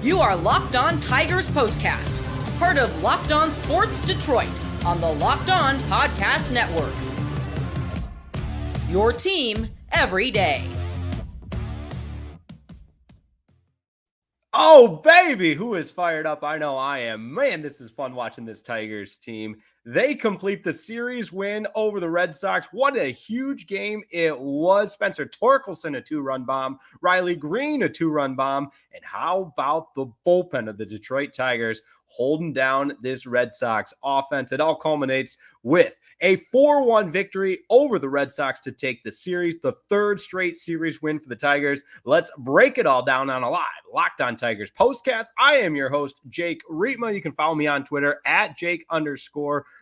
You are Locked On Tigers Postcast, part of Locked On Sports Detroit on the Locked On Podcast Network. Your team every day. Oh, baby, who is fired up? I know I am. Man, this is fun watching this Tigers team. They complete the series win over the Red Sox. What a huge game it was. Spencer Torkelson, a 2-run bomb. Riley Greene, a 2-run bomb. And how about the bullpen of the Detroit Tigers holding down this Red Sox offense? It all culminates with a 4-1 victory over the Red Sox to take the series, the third straight series win for the Tigers. Let's break it all down on a live Locked On Tigers postcast. I am your host, Jake Rietma. You can follow me on Twitter at Jake_Rietma.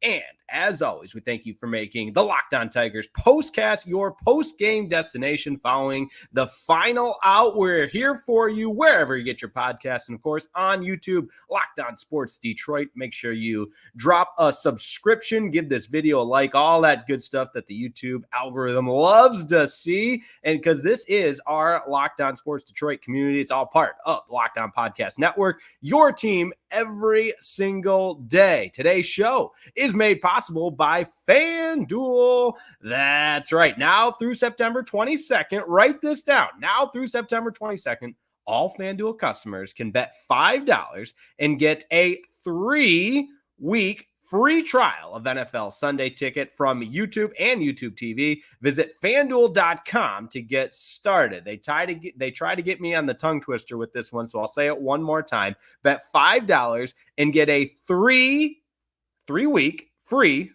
And as always, we thank you for making the Locked On Tigers postcast your post-game destination following the final out. We're here for you wherever you get your podcasts. And of course, on YouTube, Locked On Sports Detroit. Make sure you drop a subscription, give this video a like, all that good stuff that the YouTube algorithm loves to see. And because this is our Locked On Sports Detroit community, it's all part of the Locked On Podcast Network, your team every single day. Today's show is made possible by FanDuel. That's right. Now through September 22nd, write this down. Now through September 22nd, all FanDuel customers can bet $5 and get a 3-week free trial of NFL Sunday Ticket from YouTube and YouTube TV. Visit FanDuel.com to get started. They try to get me on the tongue twister with this one, so I'll say it one more time. Bet $5 and get a three-week free.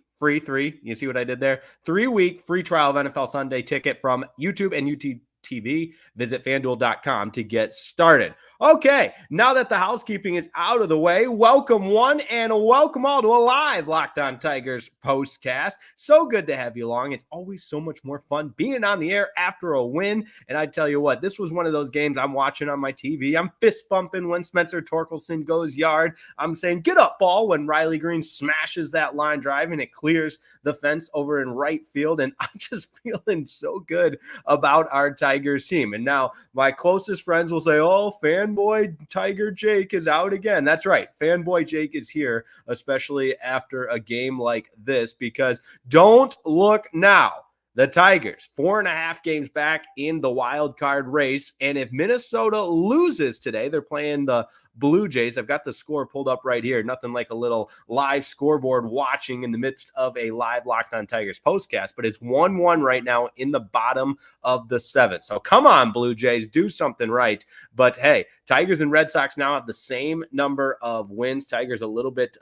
You see what I did there? 3-week free trial of NFL Sunday Ticket from YouTube and YouTube TV. Visit FanDuel.com to get started. Okay, now that the housekeeping is out of the way, welcome one and welcome all to a live Locked On Tigers postcast. So good to have you along. It's always so much more fun being on the air after a win. And I tell you what, this was one of those games I'm watching on my TV. I'm fist bumping when Spencer Torkelson goes yard. I'm saying, get up, ball, when Riley Greene smashes that line drive and it clears the fence over in right field. And I'm just feeling so good about our Tigers team. And now my closest friends will say, oh, fanboy Tiger Jake is out again. That's right. Fanboy Jake is here, especially after a game like this, because don't look now. The Tigers, 4.5 games back in the wild card race. And if Minnesota loses today, they're playing the Blue Jays. I've got the score pulled up right here. Nothing like a little live scoreboard watching in the midst of a live Locked On Tigers postcast, but it's 1-1 right now in the bottom of the 7th. So come on, Blue Jays, do something right. But hey, Tigers and Red Sox now have the same number of wins. Tigers a little bit,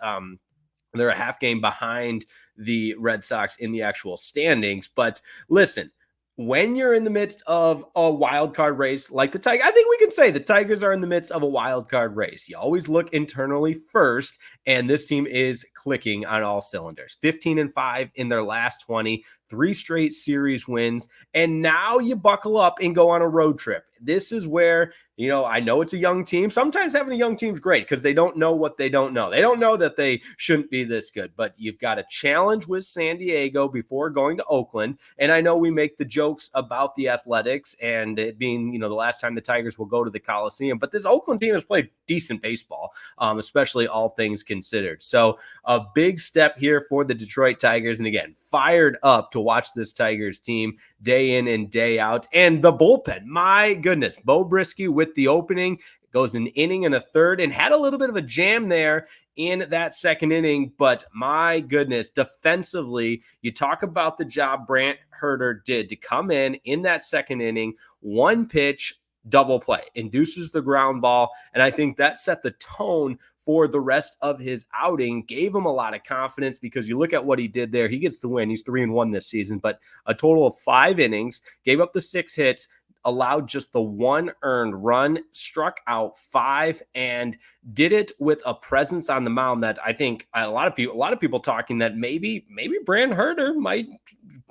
they're a half game behind the Red Sox in the actual standings. But listen, when you're in the midst of a wild card race like the Tigers, I think we can say the Tigers are in the midst of a wild card race. You always look internally first, and this team is clicking on all cylinders. 15-5 in their last 20, 3 straight series wins, and now you buckle up and go on a road trip. This is where, I know it's a young team. Sometimes having a young team is great because they don't know what they don't know. They don't know that they shouldn't be this good, but you've got a challenge with San Diego before going to Oakland. And I know we make the jokes about the Athletics and it being, the last time the Tigers will go to the Coliseum, but this Oakland team has played decent baseball, especially all things considered. So a big step here for the Detroit Tigers. And again, fired up to watch this Tigers team day in and day out. And the bullpen, my goodness, Bo Brisky with the opening, goes an inning and a third and had a little bit of a jam there in that second inning. But my goodness, defensively, you talk about the job Brant Hurter did to come in that second inning, one pitch, double play, induces the ground ball. And I think that set the tone for the rest of his outing, gave him a lot of confidence because you look at what he did there. He gets the win. He's 3-1 this season, but a total of 5 innings, gave up the 6 hits, allowed just the 1 earned run, struck out 5, and did it with a presence on the mound that I think a lot of people talking that maybe Brant Hurter might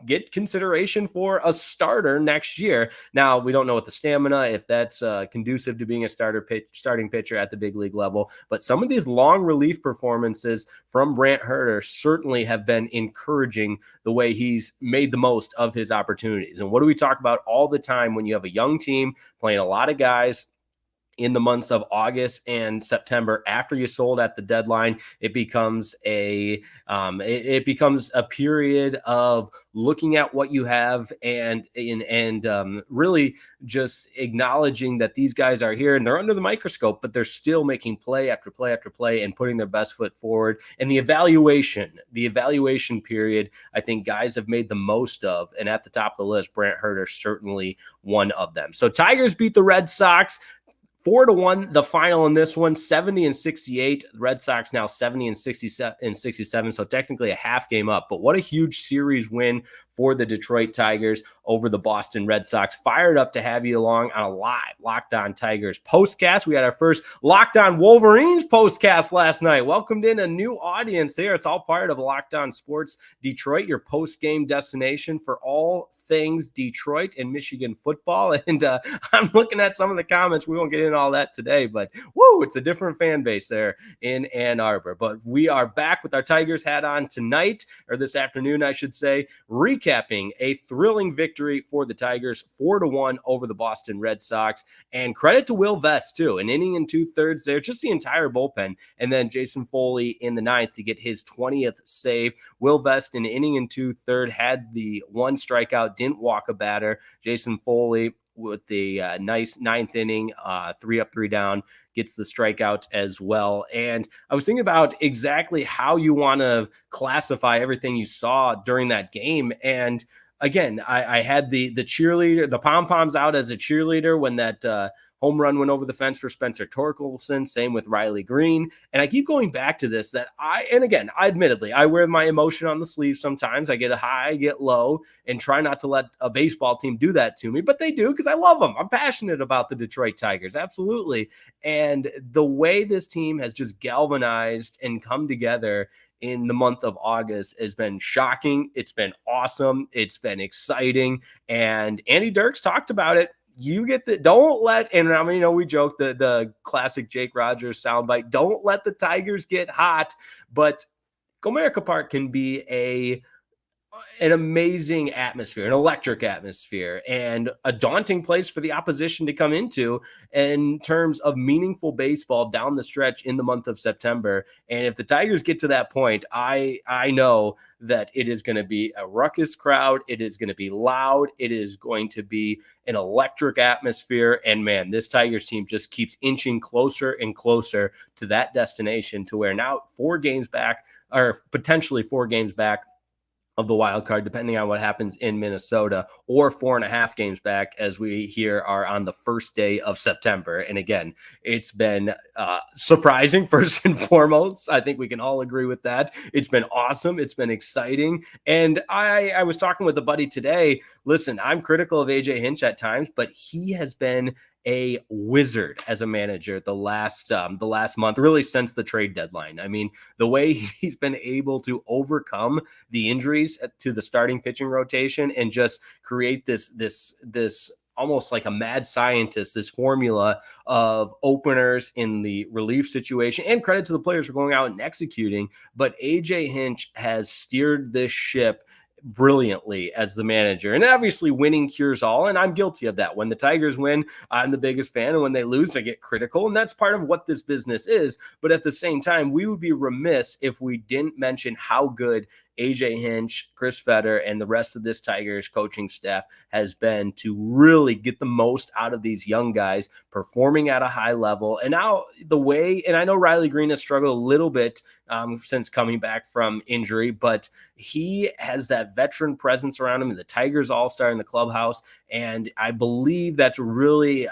get consideration for a starter next year. Now, we don't know what the stamina, if that's conducive to being a starting pitcher at the big league level, but some of these long relief performances from Brant Hurter certainly have been encouraging the way he's made the most of his opportunities. And what do we talk about all the time when you have a young team playing a lot of guys in the months of August and September, after you sold at the deadline, it becomes a period of looking at what you have and really just acknowledging that these guys are here and they're under the microscope, but they're still making play after play after play and putting their best foot forward. And the evaluation period, I think guys have made the most of. And at the top of the list, Brant Hurter certainly one of them. So Tigers beat the Red Sox 4-1, the final in this one, 70-68. The Red Sox now 70-67, so technically a half game up. But what a huge series win for the Detroit Tigers over the Boston Red Sox. Fired up to have you along on a live Locked On Tigers postcast. We had our first Locked On Wolverines postcast last night. Welcomed in a new audience there. It's all part of Locked On Sports Detroit, your post-game destination for all things Detroit and Michigan football. And I'm looking at some of the comments. We won't get into all that today, but woo, it's a different fan base there in Ann Arbor. But we are back with our Tigers hat on tonight, or this afternoon, I should say, recapping a thrilling victory for the Tigers, 4-1 over the Boston Red Sox. And credit to Will Vest, too. An inning and 2/3 there, just the entire bullpen. And then Jason Foley in the ninth to get his 20th save. Will Vest, an inning and 2/3, had the one strikeout, didn't walk a batter. Jason Foley with the nice ninth inning, 3 up, 3 down, gets the strikeout as well. And I was thinking about exactly how you want to classify everything you saw during that game. And again, I had the cheerleader, the pom-poms out as a cheerleader when that home run went over the fence for Spencer Torkelson. Same with Riley Greene. And I keep going back to this admittedly, I wear my emotion on the sleeve sometimes. I get a high, I get low, and try not to let a baseball team do that to me. But they do, because I love them. I'm passionate about the Detroit Tigers. Absolutely. And the way this team has just galvanized and come together in the month of August has been shocking. It's been awesome. It's been exciting. And Andy Dirks talked about it. You get don't let, and I mean, we joke the classic Jake Rogers soundbite, don't let the Tigers get hot, but Comerica Park can be an amazing atmosphere, an electric atmosphere, and a daunting place for the opposition to come into in terms of meaningful baseball down the stretch in the month of September. And if the Tigers get to that point, I know that it is going to be a ruckus crowd. It is going to be loud. It is going to be an electric atmosphere. And man, this Tigers team just keeps inching closer and closer to that destination, to where now 4 games back, or potentially 4 games back of the wild card, depending on what happens in Minnesota, or 4.5 games back, as we here are on the first day of September. And again, it's been surprising, first and foremost. I think we can all agree with that. It's been awesome. It's been exciting. And I was talking with a buddy today. Listen, I'm critical of AJ Hinch at times, but he has been a wizard as a manager the last month, really since the trade deadline. I mean, the way he's been able to overcome the injuries to the starting pitching rotation and just create this almost like a mad scientist, this formula of openers in the relief situation, and credit to the players for going out and executing. But AJ Hinch has steered this ship brilliantly as the manager, and obviously winning cures all, and I'm guilty of that. When the Tigers win, I'm the biggest fan, and when they lose, I get critical, and that's part of what this business is. But at the same time, we would be remiss if we didn't mention how good AJ Hinch, Chris Fetter, and the rest of this Tigers coaching staff has been to really get the most out of these young guys performing at a high level. And now and I know Riley Greene has struggled a little bit since coming back from injury, but he has that veteran presence around him, the Tigers all-star in the clubhouse. And I believe that's really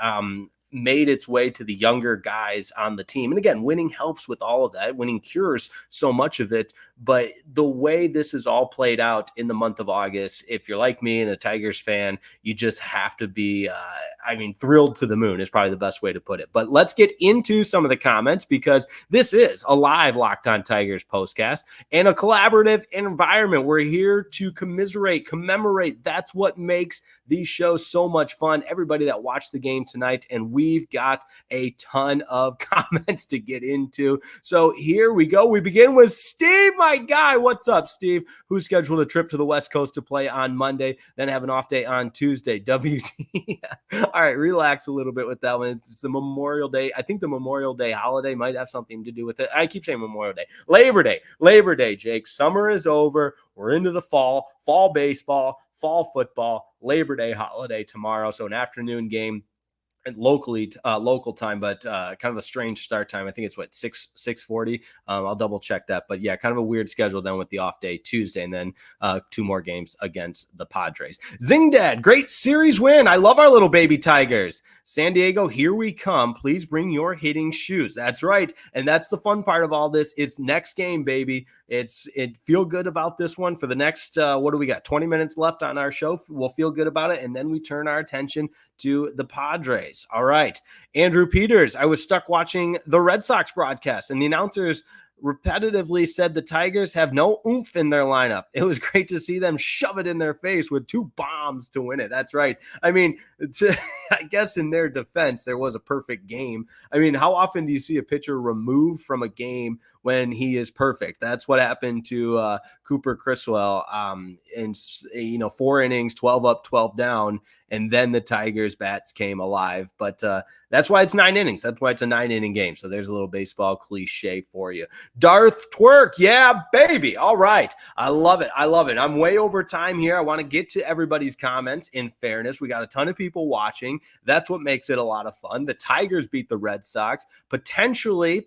made its way to the younger guys on the team. And again, winning helps with all of that. Winning cures so much of it. But the way this is all played out in the month of August, if you're like me and a Tigers fan, you just have to be, thrilled to the moon is probably the best way to put it. But let's get into some of the comments, because this is a live Locked On Tigers postcast and a collaborative environment. We're here to commemorate. That's what makes these shows so much fun. Everybody that watched the game tonight, and we've got a ton of comments to get into. So here we go. We begin with Steve, my guy. What's up, Steve? Who scheduled a trip to the West Coast to play on Monday, then have an off day on Tuesday. WT. All right, relax a little bit with that one. It's the Memorial Day. I think the Memorial Day holiday might have something to do with it. I keep saying Memorial Day. Labor Day, Jake. Summer is over. We're into the fall baseball, fall football, Labor Day holiday tomorrow. So an afternoon game. And locally, local time, but kind of a strange start time. I think it's 6:40. I'll double check that, but yeah, kind of a weird schedule then with the off day Tuesday, and then 2 more games against the Padres. Zing Dad, great series win. I love our little baby Tigers. San Diego, here we come. Please bring your hitting shoes. That's right, and that's the fun part of all this. It's next game, baby. It feel good about this one for the next. What do we got? 20 minutes left on our show. We'll feel good about it, and then we turn our attention to the Padres. All right. Andrew Peters, I was stuck watching the Red Sox broadcast, and the announcers repetitively said the Tigers have no oomph in their lineup. It was great to see them shove it in their face with 2 bombs to win it. That's right. I mean, I guess in their defense, there was a perfect game. I mean, how often do you see a pitcher removed from a game when he is perfect? That's what happened to Cooper Criswell in 4 innings, 12 up, 12 down, and then the Tigers bats came alive. But that's why it's 9 innings. That's why it's a 9-inning game. So there's a little baseball cliche for you. Darth Twerk. Yeah, baby. All right. I love it. I'm way over time here. I want to get to everybody's comments. In fairness, we got a ton of people watching. That's what makes it a lot of fun. The Tigers beat the Red Sox. Potentially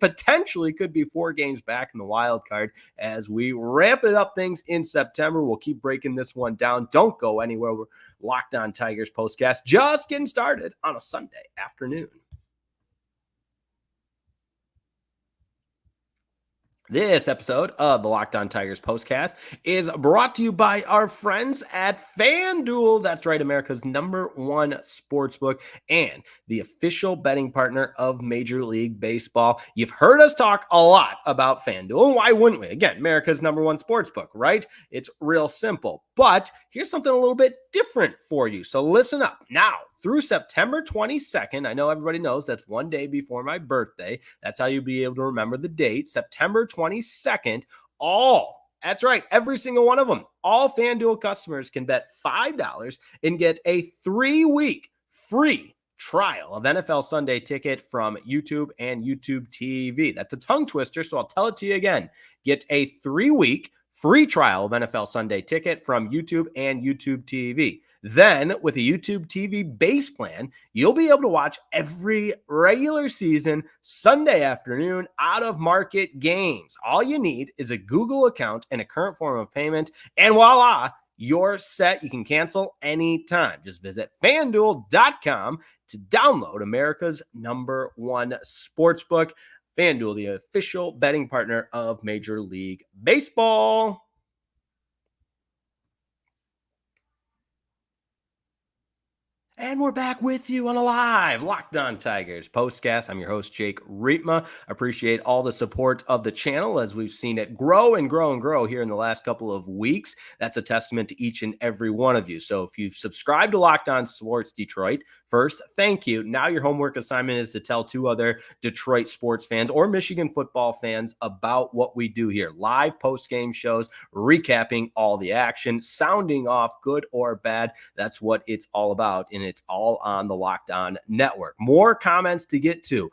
could be 4 games back in the wild card as we ramp it up things in September. We'll keep breaking this one down. Don't go anywhere. We're Locked On Tigers postcast just getting started on a Sunday afternoon. This episode of the Locked On Tigers postcast is brought to you by our friends at FanDuel. That's right, America's #1 sportsbook and the official betting partner of Major League Baseball. You've heard us talk a lot about FanDuel, and why wouldn't we? Again, America's #1 sportsbook, right? It's real simple, but here's something a little bit different for you. So listen up. Now, through September 22nd, I know everybody knows that's one day before my birthday. That's how you'll be able to remember the date. September 22nd, that's right, every single one of them, all FanDuel customers can bet $5 and get a 3-week free trial of NFL Sunday Ticket from YouTube and YouTube TV. That's a tongue twister, so I'll tell it to you again. Get a 3-week free trial of NFL Sunday Ticket from YouTube and YouTube TV. Then, with a YouTube TV base plan, you'll be able to watch every regular season Sunday afternoon out-of-market games. All you need is a Google account and a current form of payment, and voila, you're set. You can cancel anytime. Just visit FanDuel.com to download America's #1 sportsbook. FanDuel, the official betting partner of Major League Baseball. And we're back with you on a live Locked On Tigers postcast. I'm your host, Jake Rietma. Appreciate all the support of the channel as we've seen it grow and grow and grow here in the last couple of weeks. That's a testament to each and every one of you. So if you've subscribed to Locked On Sports Detroit, first, thank you. Now your homework assignment is to tell 2 other Detroit sports fans or Michigan football fans about what we do here. Live post-game shows, recapping all the action, sounding off good or bad. That's what it's all about. And it's all on the Locked On Network. More comments to get to.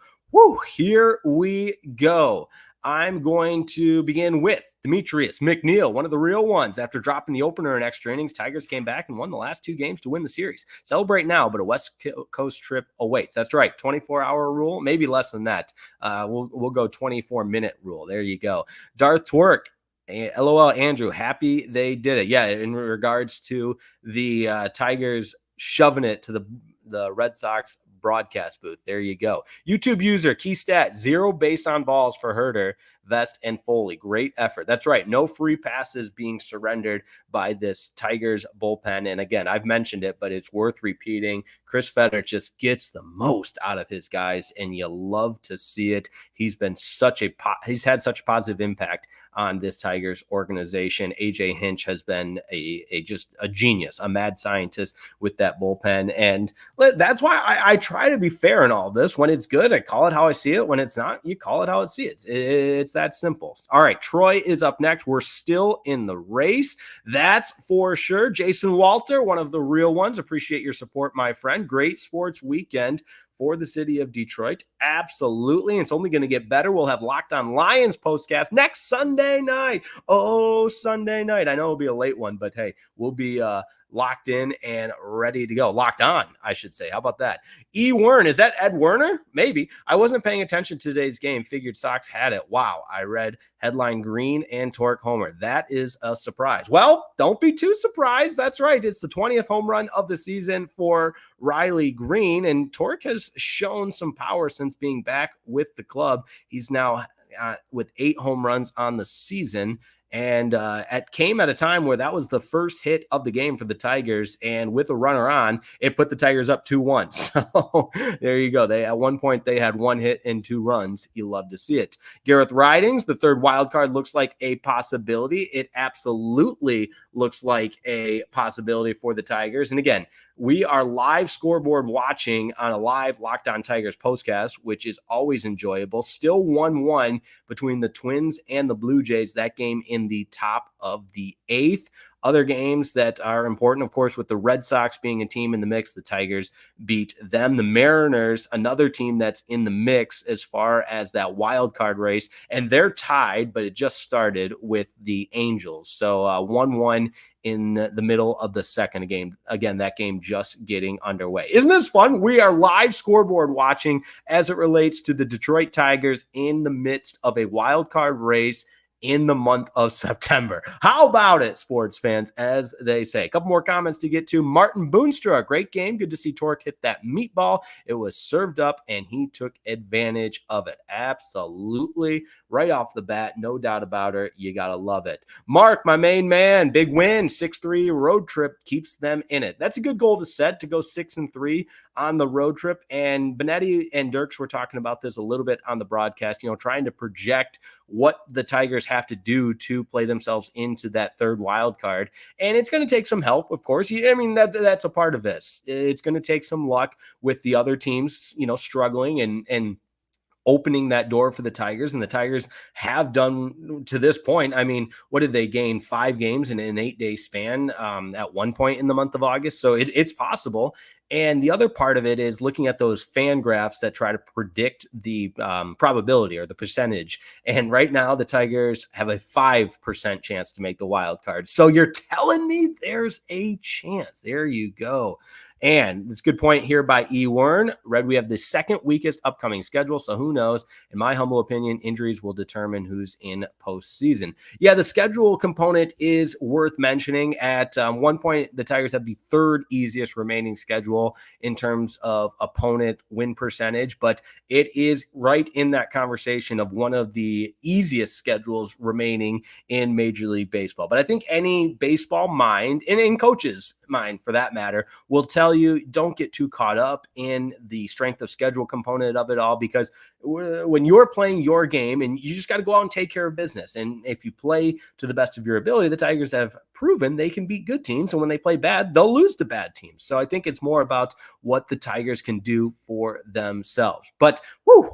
Here we go. I'm going to begin with Demetrius McNeil, one of the real ones. After dropping the opener in extra innings, Tigers came back and won the last 2 games to win the series. Celebrate now, but a West Coast trip awaits. That's right, 24-hour rule, maybe less than that. We'll go 24-minute rule. There you go. Darth Twerk. LOL, Andrew, happy they did it. Yeah, in regards to the Tigers shoving it to the Red Sox broadcast booth. There you go. YouTube user, key stat, 0 base on balls for Hurter. Vest and Foley. Great effort. That's right. No free passes being surrendered by this Tigers bullpen. And again, I've mentioned it, but it's worth repeating. Chris Fetter just gets the most out of his guys, and you love to see it. He's had such a positive impact on this Tigers organization. AJ Hinch has been just a genius, a mad scientist with that bullpen. And that's why I try to be fair in all this. When it's good, I call it how I see it. When it's not, you call it how it see it. It's that simple. All right, Troy is up next. We're still in the race. That's for sure. Jason Walter, one of the real ones. Appreciate your support, my friend. Great sports weekend for the city of Detroit. Absolutely. It's only going to get better. We'll have Locked On Lions postcast next Sunday night. Oh, Sunday night. I know it'll be a late one, but hey, we'll be locked in and ready to go. Locked on, I should say. How about that? E. Wern, is that Ed Werner? Maybe. I wasn't paying attention to today's game. Figured Sox had it. Wow. I read headline Greene and Tork homer. That is a surprise. Well, don't be too surprised. That's right. It's the 20th home run of the season for Riley Greene, and Tork has shown some power since being back with the club. He's now with 8 home runs on the season. And it came at a time where that was the first hit of the game for the Tigers. And with a runner on, it put the Tigers up 2-1. So there you go. At one point, they had 1 hit and 2 runs. You love to see it. Gareth Ridings, the third wild card, looks like a possibility. It absolutely looks like a possibility for the Tigers. And again, we are live scoreboard watching on a live Locked On Tigers postcast, which is always enjoyable. Still 1-1 between the Twins and the Blue Jays. That game in the top of the 8th. Other games that are important, of course, with the Red Sox being a team in the mix, the Tigers beat them. The Mariners, another team that's in the mix as far as that wild card race, and they're tied, but it just started with the Angels. So 1-1 in the middle of the second game. Again, that game just getting underway. Isn't this fun? We are live scoreboard watching as it relates to the Detroit Tigers in the midst of a wild card race in the month of September. How about it, sports fans, as they say? A couple more comments to get to. Martin Boonstra, great game. Good to see Tork hit that meatball. It was served up, and he took advantage of it. Absolutely. Right off the bat, no doubt about it. You got to love it. Mark, my main man, big win, 6-3 road trip keeps them in it. That's a good goal to set, to go 6-3 on the road trip. And Benetti and Dirks were talking about this a little bit on the broadcast, trying to project what the Tigers have to do to play themselves into that third wild card. And it's going to take some help, of course. That's a part of this. It's going to take some luck with the other teams, struggling and opening that door for the Tigers. And the Tigers have done to this point. What did they gain? 5 games in an 8-day span at one point in the month of August. So it's possible. And the other part of it is looking at those fan graphs that try to predict the probability or the percentage. And right now, the Tigers have a 5% chance to make the wild card. So you're telling me there's a chance. There you go. And it's a good point here by E. Wern. Red, we have the second weakest upcoming schedule, so who knows? In my humble opinion, injuries will determine who's in postseason. Yeah, the schedule component is worth mentioning. At one point, the Tigers have the third easiest remaining schedule in terms of opponent win percentage, but it is right in that conversation of one of the easiest schedules remaining in Major League Baseball. But I think any baseball mind, and in coaches' mind for that matter, will tell you don't get too caught up in the strength of schedule component of it all, because when you're playing your game, and you just got to go out and take care of business. And if you play to the best of your ability, the Tigers have proven they can beat good teams. And when they play bad, they'll lose to bad teams. So I think it's more about what the Tigers can do for themselves. But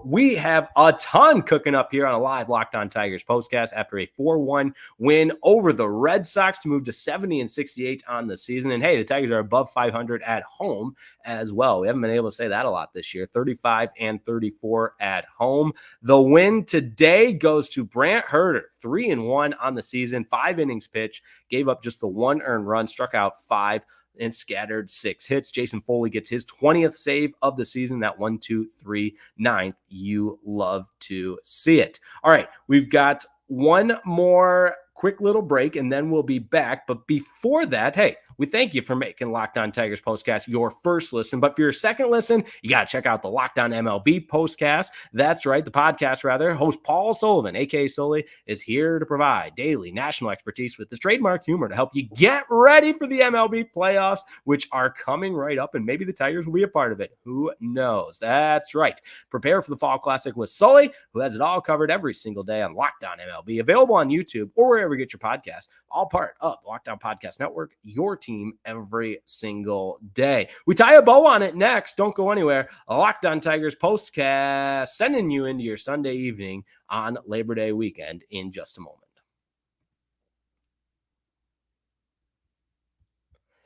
we have a ton cooking up here on a live Locked On Tigers postcast after a 4-1 win over the Red Sox to move to 70-68 on the season. And hey, the Tigers are above 500 at home as well. We haven't been able to say that a lot this year. 35-34 at home. The win today goes to Brant Hurter, 3-1 on the season, 5 innings pitched, gave up just the 1 earned run, struck out 5, and scattered 6 hits. Jason Foley gets his 20th save of the season, that 1-2-3 9th. You love to see it. All right, we've got one more quick little break, and then we'll be back. But before that, hey, We thank you for making Locked On Tigers Postcast your first listen. But for your second listen, you got to check out the Locked On MLB Postcast. That's right, the podcast, rather. Host Paul Sullivan, a.k.a. Sully, is here to provide daily national expertise with his trademark humor to help you get ready for the MLB playoffs, which are coming right up, and maybe the Tigers will be a part of it. Who knows? That's right. Prepare for the Fall Classic with Sully, who has it all covered every single day on Locked On MLB, available on YouTube or wherever you get your podcasts, all part of the Locked On Podcast Network, your team every single day. We tie a bow on it next. Don't go anywhere. Locked On Tigers Postcast, sending you into your Sunday evening on Labor Day weekend in just a moment.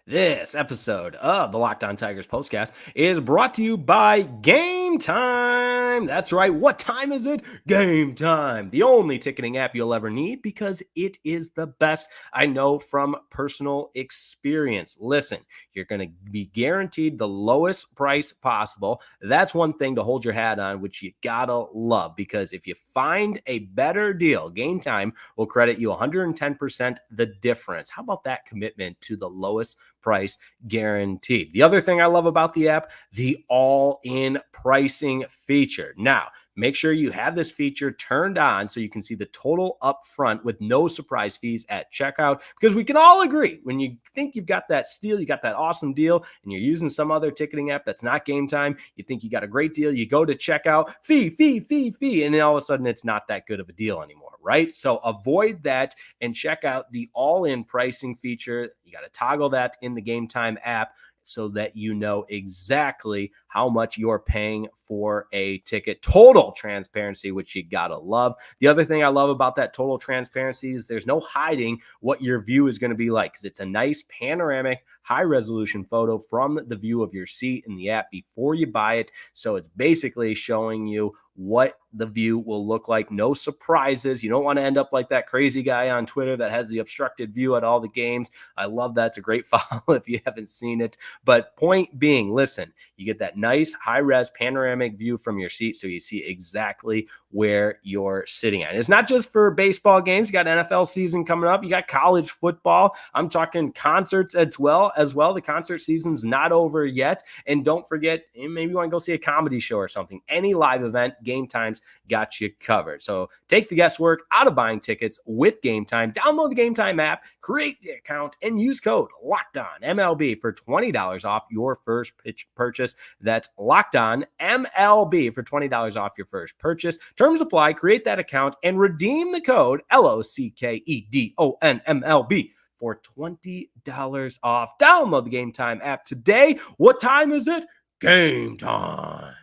This episode of the Locked On Tigers Postcast is brought to you by GameTime. That's right. What time is it? Game Time. The only ticketing app you'll ever need because it is the best. I know from personal experience. Listen, you're going to be guaranteed the lowest price possible. That's one thing to hold your hat on, which you gotta love, because if you find a better deal, GameTime will credit you 110% the difference. How about that commitment to the lowest price guaranteed? The other thing I love about the app, the all-in pricing feature. Now, make sure you have this feature turned on so you can see the total up front with no surprise fees at checkout, because we can all agree when you think you've got that steal, you got that awesome deal, and you're using some other ticketing app that's not Game Time, you think you got a great deal, you go to checkout, fee, and then all of a sudden it's not that good of a deal anymore, right? So avoid that and check out the all-in pricing feature. You got to toggle that in the Game Time app so that you know exactly how much you're paying for a ticket. Total transparency, which you gotta love. The other thing I love about that total transparency is there's no hiding what your view is going to be like, because it's a nice panoramic, high-resolution photo from the view of your seat in the app before you buy it. So it's basically showing you what the view will look like. No surprises. You don't want to end up like that crazy guy on Twitter that has the obstructed view at all the games. I love that. It's a great follow if you haven't seen it. But point being, listen, you get that nice high-res panoramic view from your seat so you see exactly where you're sitting at. It's not just for baseball games. You got NFL season coming up. You got college football. I'm talking concerts as well. The concert season's not over yet. And don't forget, maybe you want to go see a comedy show or something. Any live event, Game Time's got you covered. So take the guesswork out of buying tickets with Game Time. Download the Game Time app, create the account, and use code LOCKEDON for $20 off your first purchase. That's Locked On MLB for $20 off your first purchase. Terms apply. Create that account and redeem the code LOCKEDONMLB for $20 off. Download the Game Time app today. What time is it? Game time.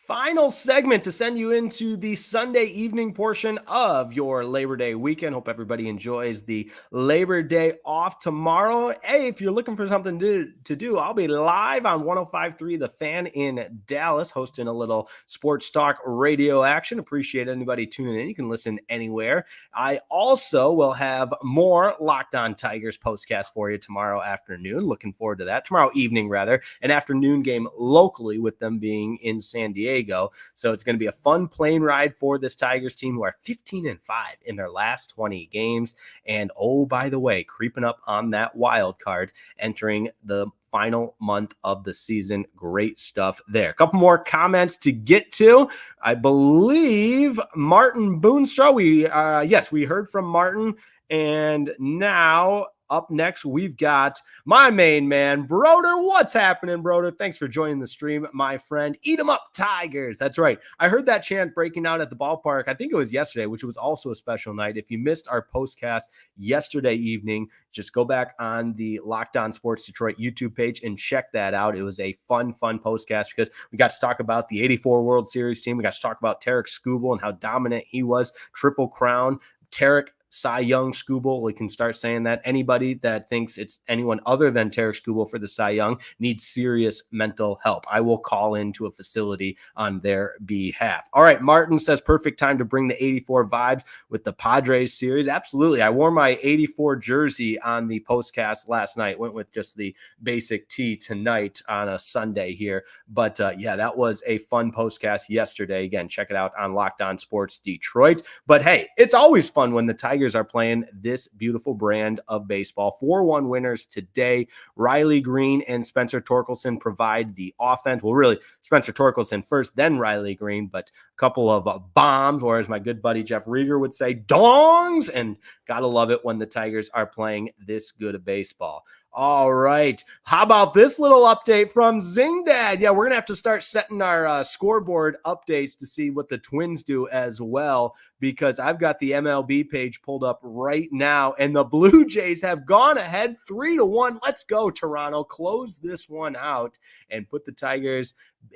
Final segment to send you into the Sunday evening portion of your Labor Day weekend. Hope everybody enjoys the Labor Day off tomorrow. Hey, if you're looking for something to do, I'll be live on 105.3 The Fan in Dallas, hosting a little sports talk radio action. Appreciate anybody tuning in. You can listen anywhere. I also will have more Locked On Tigers postcast for you tomorrow afternoon. Looking forward to that. Tomorrow evening, rather. An afternoon game locally with them being in San Diego. So it's going to be a fun plane ride for this Tigers team, who are 15-5 in their last 20 games. And oh, by the way, creeping up on that wild card, entering the final month of the season. Great stuff there. A couple more comments to get to. I believe Martin Boonstra. We heard from Martin. And now up next, we've got my main man, Broder. What's happening, Broder? Thanks for joining the stream, my friend. Eat 'em up, Tigers. That's right. I heard that chant breaking out at the ballpark. I think it was yesterday, which was also a special night. If you missed our postcast yesterday evening, just go back on the Locked On Sports Detroit YouTube page and check that out. It was a fun postcast because we got to talk about the 84 World Series team. We got to talk about Tarek Skubal and how dominant he was. Triple Crown. Tarek Cy Young, Skubal, we can start saying that. Anybody that thinks it's anyone other than Tarek Skubal for the Cy Young needs serious mental help. I will call into a facility on their behalf. All right, Martin says perfect time to bring the 84 vibes with the Padres series. Absolutely. I wore my 84 jersey on the postcast last night. Went with just the basic tee tonight on a Sunday here. But yeah, that was a fun postcast yesterday. Again, check it out on Locked On Sports Detroit. But hey, it's always fun when the Tigers are playing this beautiful brand of baseball. 4-1 winners today. Riley Greene and Spencer Torkelson provide the offense. Well, really, Spencer Torkelson first, then Riley Greene, but a couple of bombs, or as my good buddy Jeff Rieger would say, dongs, and gotta love it when the Tigers are playing this good of baseball. All right. How about this little update from Zing Dad? Yeah, we're going to have to start setting our scoreboard updates to see what the Twins do as well, because I've got the MLB page pulled up right now, and the Blue Jays have gone ahead 3-1. Let's go, Toronto. Close this one out and put the Tigers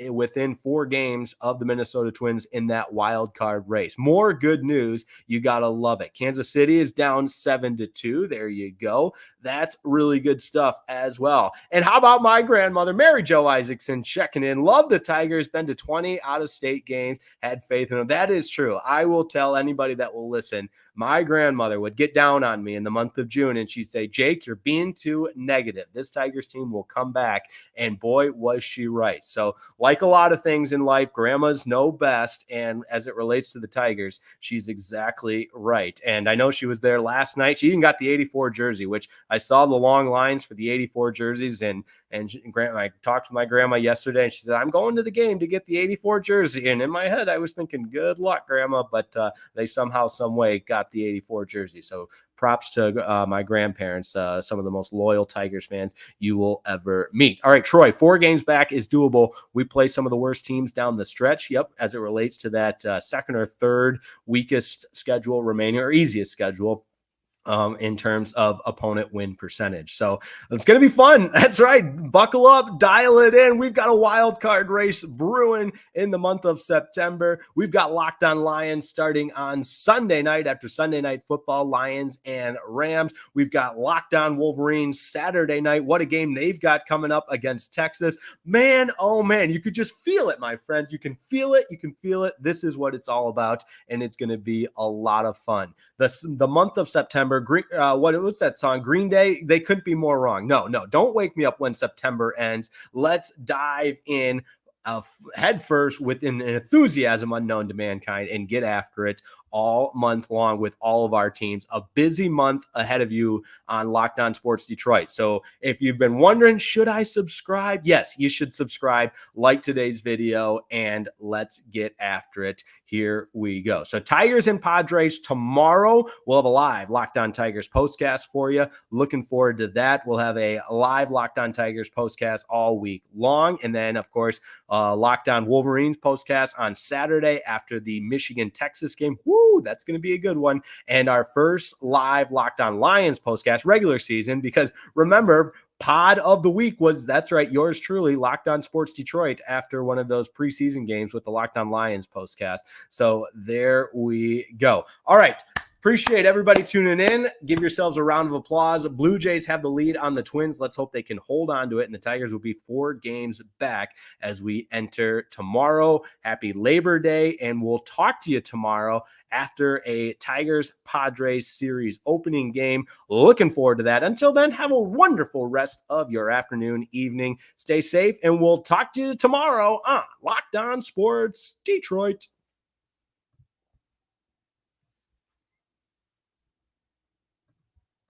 within 4 games of the Minnesota Twins in that wild card race. More good news. You got to love it. Kansas City is down 7-2. There you go. That's really good stuff as well. And how about my grandmother, Mary Jo Isaacson, checking in? Love the Tigers. Been to 20 out-of-state games. Had faith in them. That is true. I will tell anybody that will listen, my grandmother would get down on me in the month of June, and she'd say, Jake, you're being too negative. This Tigers team will come back. And boy, was she right. So like a lot of things in life, grandmas know best. And as it relates to the Tigers, she's exactly right. And I know she was there last night. She even got the 84 jersey, which I saw the long lines for the 84 jerseys. And I talked to my grandma yesterday, and she said, I'm going to the game to get the 84 jersey. And in my head, I was thinking, good luck, Grandma. But they somehow, some way got the 84 jersey. So props to my grandparents, some of the most loyal Tigers fans you will ever meet. All right, Troy, 4 games back is doable. We play some of the worst teams down the stretch. Yep, as it relates to that second or third weakest schedule remaining, or easiest schedule in terms of opponent win percentage. So it's going to be fun. That's right. Buckle up, dial it in. We've got a wild card race brewing in the month of September. We've got Locked On Lions starting on Sunday night after Sunday Night Football, Lions and Rams. We've got Locked On Wolverines Saturday night. What a game they've got coming up against Texas. Man, oh man, you could just feel it, my friends. You can feel it. You can feel it. This is what it's all about, and it's going to be a lot of fun. The month of September, what was that song? Green Day? They couldn't be more wrong. No, don't wake me up when September ends. Let's dive in head first with an enthusiasm unknown to mankind and get after it all month long with all of our teams. A busy month ahead of you on Locked On Sports Detroit. So if you've been wondering, should I subscribe? Yes, you should subscribe, like today's video, and let's get after it. Here we go. So Tigers and Padres tomorrow. We'll have a live Locked On Tigers postcast for you. Looking forward to that. We'll have a live Locked On Tigers postcast all week long. And then, of course, Locked On Wolverines postcast on Saturday after the Michigan-Texas game. Woo, that's going to be a good one. And our first live Locked On Lions postcast regular season, because remember, pod of the week was, that's right, yours truly, Locked On Sports Detroit, after one of those preseason games with the Locked On Lions postcast. So there we go. All right. Appreciate everybody tuning in. Give yourselves a round of applause. Blue Jays have the lead on the Twins. Let's hope they can hold on to it, and the Tigers will be 4 games back as we enter tomorrow. Happy Labor Day, and we'll talk to you tomorrow after a Tigers-Padres series opening game. Looking forward to that. Until then, have a wonderful rest of your afternoon, evening. Stay safe, and we'll talk to you tomorrow on Locked On Sports Detroit.